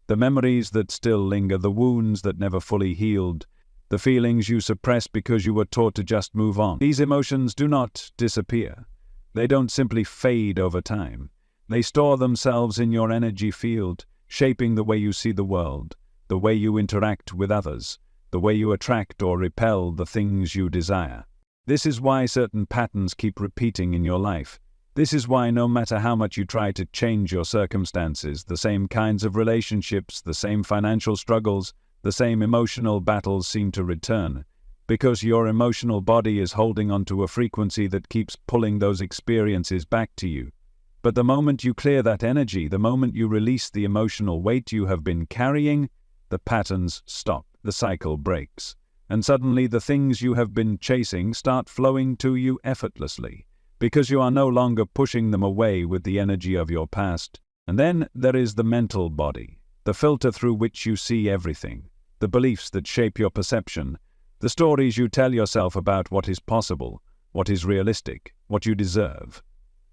the memories that still linger, the wounds that never fully healed, the feelings you suppress because you were taught to just move on. These emotions do not disappear. They don't simply fade over time. They store themselves in your energy field, shaping the way you see the world, the way you interact with others, the way you attract or repel the things you desire. This is why certain patterns keep repeating in your life. This is why no matter how much you try to change your circumstances, the same kinds of relationships, the same financial struggles, the same emotional battles seem to return, because your emotional body is holding onto a frequency that keeps pulling those experiences back to you. But the moment you clear that energy, the moment you release the emotional weight you have been carrying, the patterns stop, the cycle breaks, and suddenly the things you have been chasing start flowing to you effortlessly, because you are no longer pushing them away with the energy of your past. And then there is the mental body, the filter through which you see everything, the beliefs that shape your perception, the stories you tell yourself about what is possible, what is realistic, what you deserve.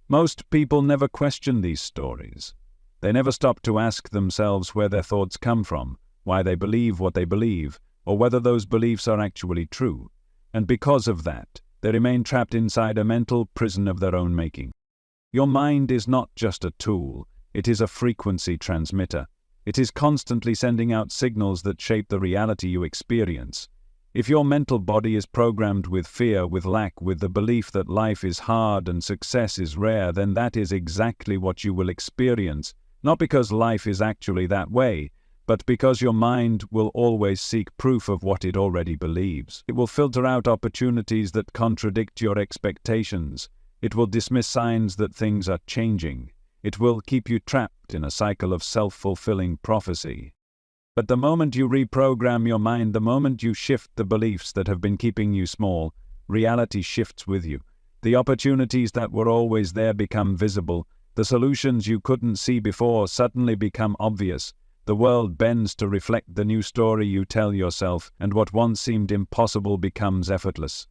Most people never question these stories. They never stop to ask themselves where their thoughts come from, why they believe what they believe, or whether those beliefs are actually true. And because of that, they remain trapped inside a mental prison of their own making. Your mind is not just a tool, it is a frequency transmitter. It is constantly sending out signals that shape the reality you experience. If your mental body is programmed with fear, with lack, with the belief that life is hard and success is rare, then that is exactly what you will experience, not because life is actually that way, but because your mind will always seek proof of what it already believes. It will filter out opportunities that contradict your expectations. It will dismiss signs that things are changing. It will keep you trapped in a cycle of self-fulfilling prophecy. But the moment you reprogram your mind, the moment you shift the beliefs that have been keeping you small, reality shifts with you. The opportunities that were always there become visible. The solutions you couldn't see before suddenly become obvious. The world bends to reflect the new story you tell yourself, and what once seemed impossible becomes effortless.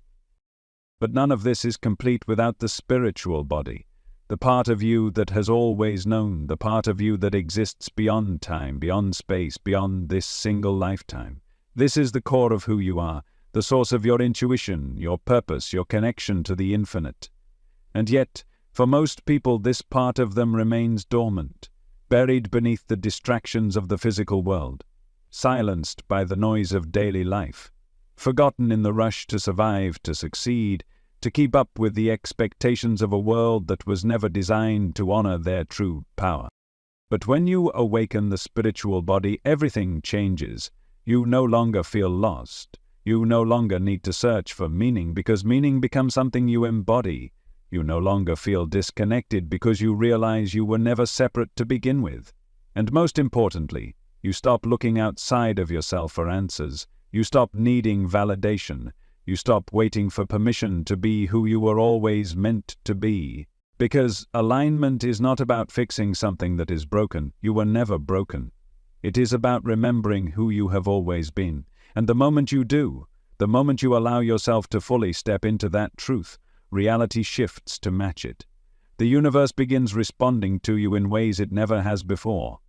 But none of this is complete without the spiritual body, the part of you that has always known, the part of you that exists beyond time, beyond space, beyond this single lifetime. This is the core of who you are, the source of your intuition, your purpose, your connection to the infinite. And yet, for most people, this part of them remains dormant, buried beneath the distractions of the physical world, silenced by the noise of daily life, forgotten in the rush to survive, to succeed, to keep up with the expectations of a world that was never designed to honor their true power. But when you awaken the spiritual body, everything changes. You no longer feel lost. You no longer need to search for meaning, because meaning becomes something you embody. You no longer feel disconnected because you realize you were never separate to begin with. And most importantly, you stop looking outside of yourself for answers. You stop needing validation. You stop waiting for permission to be who you were always meant to be. Because alignment is not about fixing something that is broken. You were never broken. It is about remembering who you have always been. And the moment you do, the moment you allow yourself to fully step into that truth, reality shifts to match it. The universe begins responding to you in ways it never has before.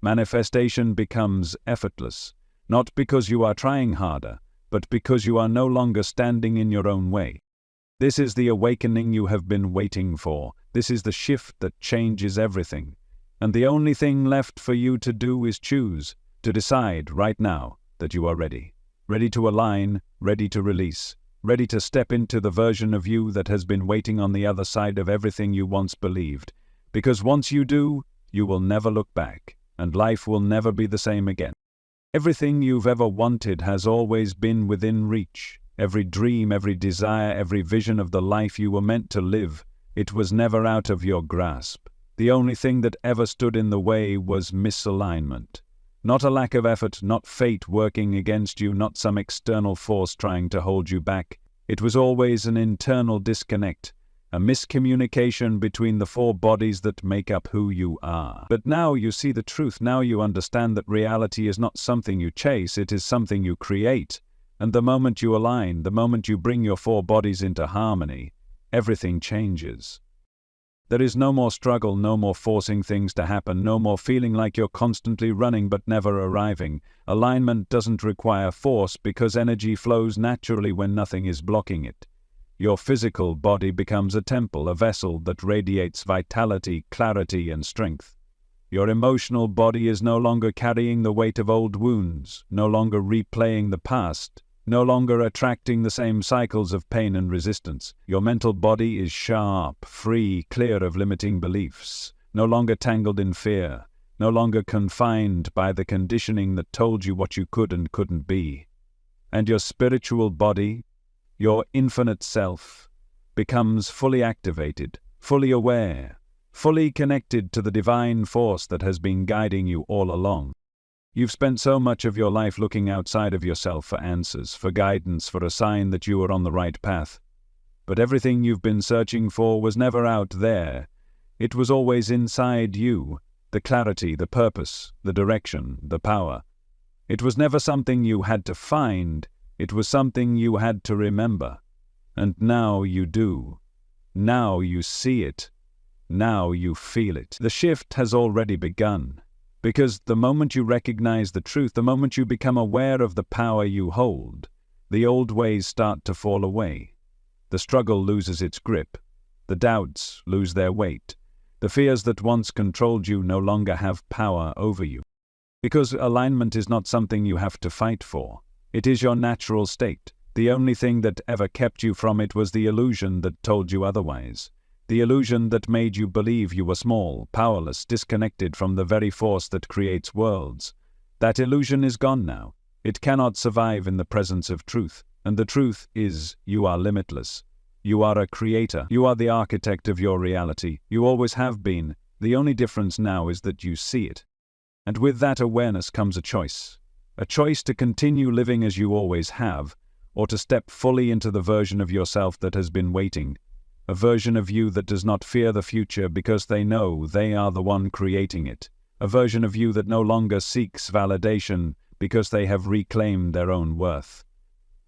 Manifestation becomes effortless, not because you are trying harder, but because you are no longer standing in your own way. This is the awakening you have been waiting for. This is the shift that changes everything. And the only thing left for you to do is choose, to decide right now that you are ready. Ready to align, ready to release, ready to step into the version of you that has been waiting on the other side of everything you once believed. Because once you do, you will never look back, and life will never be the same again. Everything you've ever wanted has always been within reach. Every dream, every desire, every vision of the life you were meant to live, it was never out of your grasp. The only thing that ever stood in the way was misalignment. Not a lack of effort, not fate working against you, not some external force trying to hold you back. It was always an internal disconnect, a miscommunication between the four bodies that make up who you are. But now you see the truth. Now you understand that reality is not something you chase, it is something you create. And the moment you align, the moment you bring your four bodies into harmony, everything changes. There is no more struggle, no more forcing things to happen, no more feeling like you're constantly running but never arriving. Alignment doesn't require force because energy flows naturally when nothing is blocking it. Your physical body becomes a temple, a vessel that radiates vitality, clarity, and strength. Your emotional body is no longer carrying the weight of old wounds, no longer replaying the past, no longer attracting the same cycles of pain and resistance. Your mental body is sharp, free, clear of limiting beliefs, no longer tangled in fear, no longer confined by the conditioning that told you what you could and couldn't be. And your spiritual body, your infinite self, becomes fully activated, fully aware, fully connected to the divine force that has been guiding you all along. You've spent so much of your life looking outside of yourself for answers, for guidance, for a sign that you were on the right path. But everything you've been searching for was never out there. It was always inside you, the clarity, the purpose, the direction, the power. It was never something you had to find, it was something you had to remember. And now you do. Now you see it. Now you feel it. The shift has already begun. Because the moment you recognize the truth, the moment you become aware of the power you hold, the old ways start to fall away. The struggle loses its grip. The doubts lose their weight. The fears that once controlled you no longer have power over you. Because alignment is not something you have to fight for. It is your natural state. The only thing that ever kept you from it was the illusion that told you otherwise. The illusion that made you believe you were small, powerless, disconnected from the very force that creates worlds. That illusion is gone now. It cannot survive in the presence of truth. And the truth is, you are limitless. You are a creator. You are the architect of your reality. You always have been. The only difference now is that you see it. And with that awareness comes a choice. A choice to continue living as you always have, or to step fully into the version of yourself that has been waiting. A version of you that does not fear the future because they know they are the one creating it. A version of you that no longer seeks validation because they have reclaimed their own worth.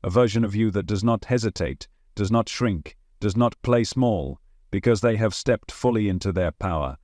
A version of you that does not hesitate, does not shrink, does not play small because they have stepped fully into their power.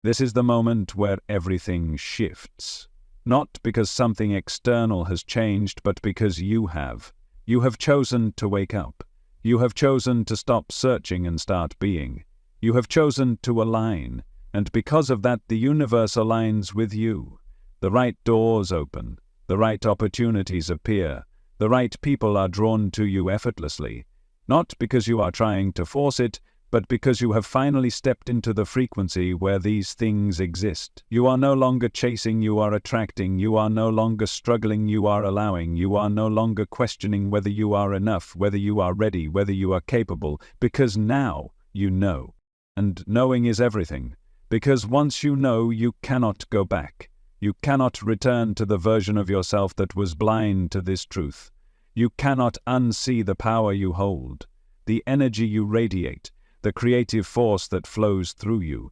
This is the moment where everything shifts. Not because something external has changed, but because you have. You have chosen to wake up. You have chosen to stop searching and start being. You have chosen to align, and because of that the universe aligns with you. The right doors open, the right opportunities appear, the right people are drawn to you effortlessly, not because you are trying to force it, but because you have finally stepped into the frequency where these things exist. You are no longer chasing, you are attracting, you are no longer struggling, you are allowing, you are no longer questioning whether you are enough, whether you are ready, whether you are capable, because now you know. And knowing is everything, because once you know, you cannot go back. You cannot return to the version of yourself that was blind to this truth. You cannot unsee the power you hold, the energy you radiate, the creative force that flows through you.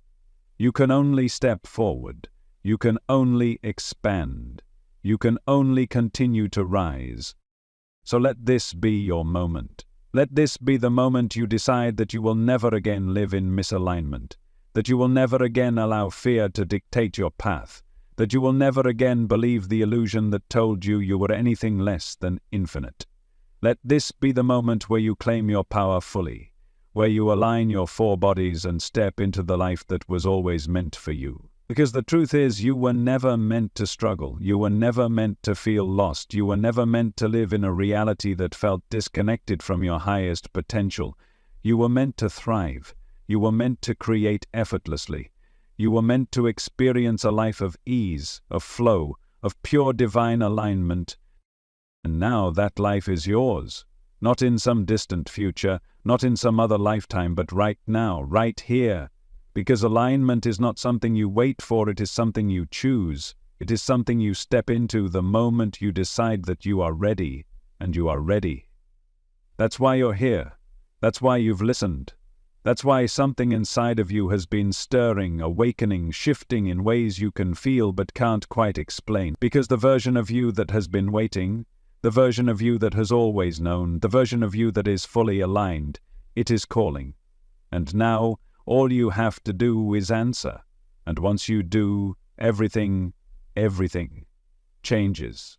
You can only step forward. You can only expand. You can only continue to rise. So let this be your moment. Let this be the moment you decide that you will never again live in misalignment, that you will never again allow fear to dictate your path, that you will never again believe the illusion that told you you were anything less than infinite. Let this be the moment where you claim your power fully, where you align your four bodies and step into the life that was always meant for you. Because the truth is, you were never meant to struggle. You were never meant to feel lost. You were never meant to live in a reality that felt disconnected from your highest potential. You were meant to thrive. You were meant to create effortlessly. You were meant to experience a life of ease, of flow, of pure divine alignment. And now that life is yours. Not in some distant future, not in some other lifetime, but right now, right here. Because alignment is not something you wait for, it is something you choose. It is something you step into the moment you decide that you are ready, and you are ready. That's why you're here. That's why you've listened. That's why something inside of you has been stirring, awakening, shifting in ways you can feel but can't quite explain. Because the version of you that has been waiting, the version of you that has always known, the version of you that is fully aligned, it is calling. And now, all you have to do is answer. And once you do, everything changes.